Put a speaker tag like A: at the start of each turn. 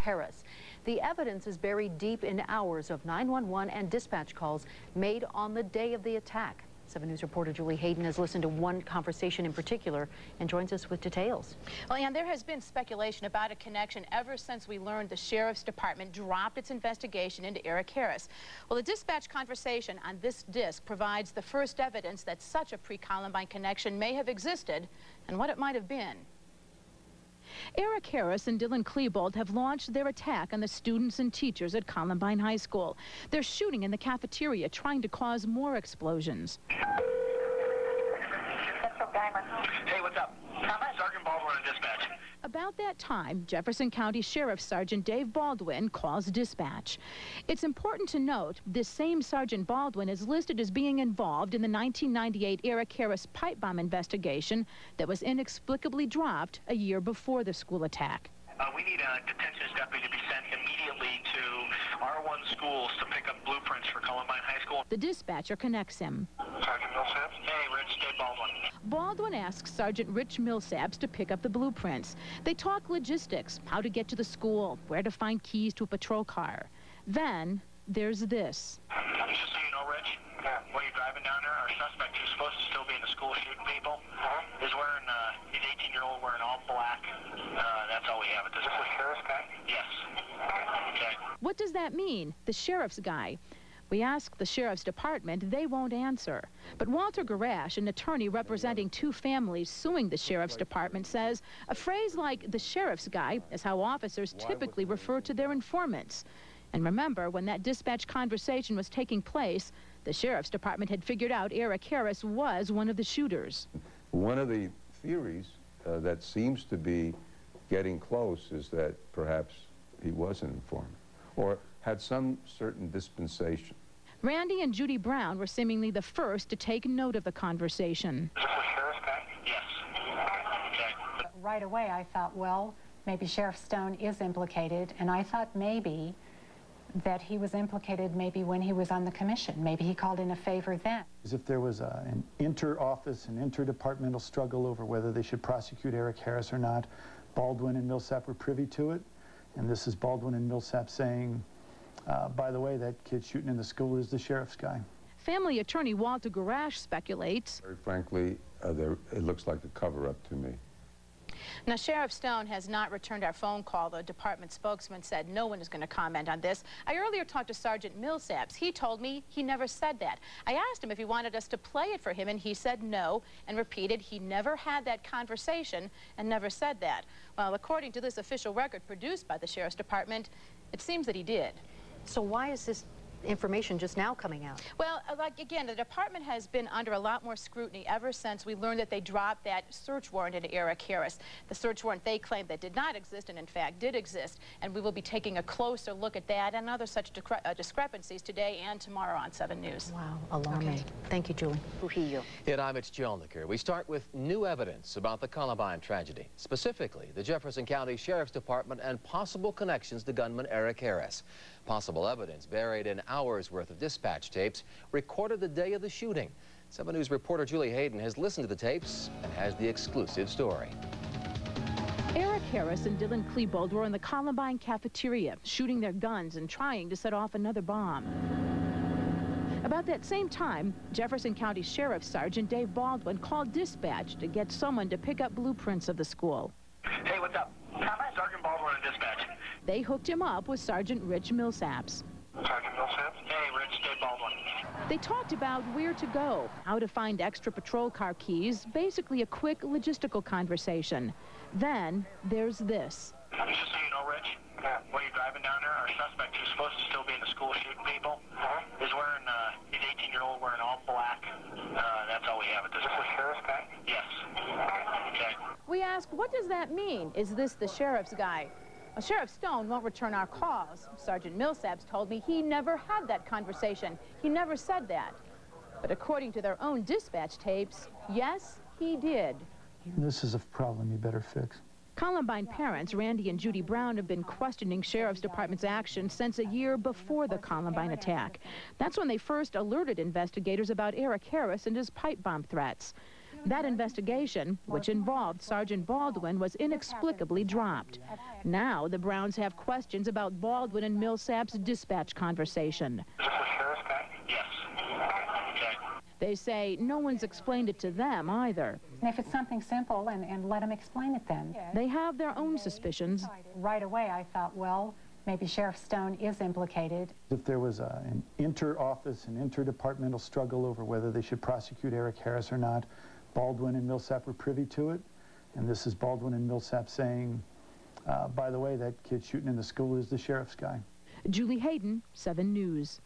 A: Harris. The evidence is buried deep in hours of 911 and dispatch calls made on the day of the attack. 7 News reporter Julie Hayden has listened to one conversation in particular and joins us with details.
B: Well, Ann, there has been speculation about a connection ever since we learned the Sheriff's Department dropped its investigation into Eric Harris. Well, the dispatch conversation on this disc provides the first evidence that such a pre-Columbine connection may have existed and what it might have been. Eric Harris and Dylan Klebold have launched their attack on the students and teachers at Columbine High School. They're shooting in the cafeteria, trying to cause more explosions.
C: Hey, what's up? Sergeant Baldwin in dispatch.
B: About that time, Jefferson County Sheriff Sergeant Dave Baldwin calls dispatch. It's important to note this same Sergeant Baldwin is listed as being involved in the 1998 Eric Harris pipe bomb investigation that was inexplicably dropped a year before the school attack.
C: We need a detention deputy to be sent immediately to R1 schools to pick up blueprints for Columbine High School.
B: The dispatcher connects him.
C: Sergeant Millsaps? Hey, Rich, Dave Baldwin.
B: Baldwin asks Sergeant Rich Millsaps to pick up the blueprints. They talk logistics, how to get to the school, where to find keys to a patrol car. Then there's this.
C: Just so you know, Rich, while you're driving down there, our suspect, who's supposed to still be in the school shooting people, is wearing, he's 18-year-old, wearing all black. That's all we have at this point. Is this the sheriff's guy? Yes. Okay.
B: What does that mean, the sheriff's guy? We ask the Sheriff's Department, they won't answer. But Walter Garash, an attorney representing 2 families suing the Sheriff's Department, says a phrase like the sheriff's guy is how officers typically refer to their informants. And remember, when that dispatch conversation was taking place, the Sheriff's Department had figured out Eric Harris was one of the shooters.
D: One of the theories that seems to be getting close is that perhaps he was an informant or had some certain dispensation.
B: Randy and Judy Brown were seemingly the first to take note of the conversation.
C: Is this the sheriff's guy? Yes. Okay.
E: Right away I thought, well, maybe Sheriff Stone is implicated, and I thought maybe that he was implicated maybe when he was on the commission. Maybe he called in a favor then.
F: As if there was an inter-office and interdepartmental struggle over whether they should prosecute Eric Harris or not. Baldwin and Millsap were privy to it, and this is Baldwin and Millsap saying, by the way, that kid shooting in the school is the sheriff's guy.
B: Family attorney Walter Garash speculates.
D: Very frankly, it looks like a cover-up to me.
B: Now, Sheriff Stone has not returned our phone call. The department spokesman said no one is going to comment on this. I earlier talked to Sergeant Millsaps. He told me he never said that. I asked him if he wanted us to play it for him, and he said no, and repeated he never had that conversation and never said that. Well, according to this official record produced by the Sheriff's Department, it seems that he did.
A: So why is this information just now coming out?
B: Well, like again, the department has been under a lot more scrutiny ever since we learned that they dropped that search warrant into Eric Harris. The search warrant they claimed that did not exist and in fact did exist, and we will be taking a closer look at that and other such discrepancies today and tomorrow on 7 News.
A: Wow, alarming. Okay. Thank you, Julie. Trujillo.
G: And I'm Mitch Jelniker. We start with new evidence about the Columbine tragedy, specifically the Jefferson County Sheriff's Department and possible connections to gunman Eric Harris. Possible evidence buried in hours worth of dispatch tapes recorded the day of the shooting. 7 News reporter Julie Hayden has listened to the tapes and has the exclusive story.
B: Eric Harris and Dylan Klebold were in the Columbine cafeteria, shooting their guns and trying to set off another bomb. About that same time, Jefferson County Sheriff Sergeant Dave Baldwin called dispatch to get someone to pick up blueprints of the school.
C: Hey, what's up? Sergeant Baldwin in dispatch.
B: They hooked him up with Sergeant Rich Millsaps.
C: Sergeant Millsaps? Hey, Rich, Dave Baldwin.
B: They talked about where to go, how to find extra patrol car keys, basically a quick logistical conversation. Then there's this.
C: Just so you know, Rich, while you're driving down there, our suspect, who's supposed to still be in the school shooting people, is wearing, he's 18-year-old, wearing all black. That's all we have at this point. Is this the sheriff's guy? Yes. Okay.
B: We asked, what does that mean? Is this the sheriff's guy? Well, Sheriff Stone won't return our calls. Sergeant Millsaps told me he never had that conversation. He never said that. But according to their own dispatch tapes, yes, he did.
F: This is a problem you better fix.
B: Columbine parents Randy and Judy Brown have been questioning Sheriff's Department's action since a year before the Columbine attack. That's when they first alerted investigators about Eric Harris and his pipe bomb threats. That investigation, which involved Sergeant Baldwin, was inexplicably dropped. Now the Browns have questions about Baldwin and Millsap's dispatch conversation.
C: Is this the sheriff's guy? Yes. Okay.
B: They say no one's explained it to them either.
E: And if it's something simple, and let them explain it then.
B: They have their own suspicions.
E: Right away I thought, well, maybe Sheriff Stone is implicated.
F: If there was an inter-office and interdepartmental struggle over whether they should prosecute Eric Harris or not, Baldwin and Millsap were privy to it, and this is Baldwin and Millsap saying, by the way, that kid shooting in the school is the sheriff's guy.
B: Julie Hayden, 7 News.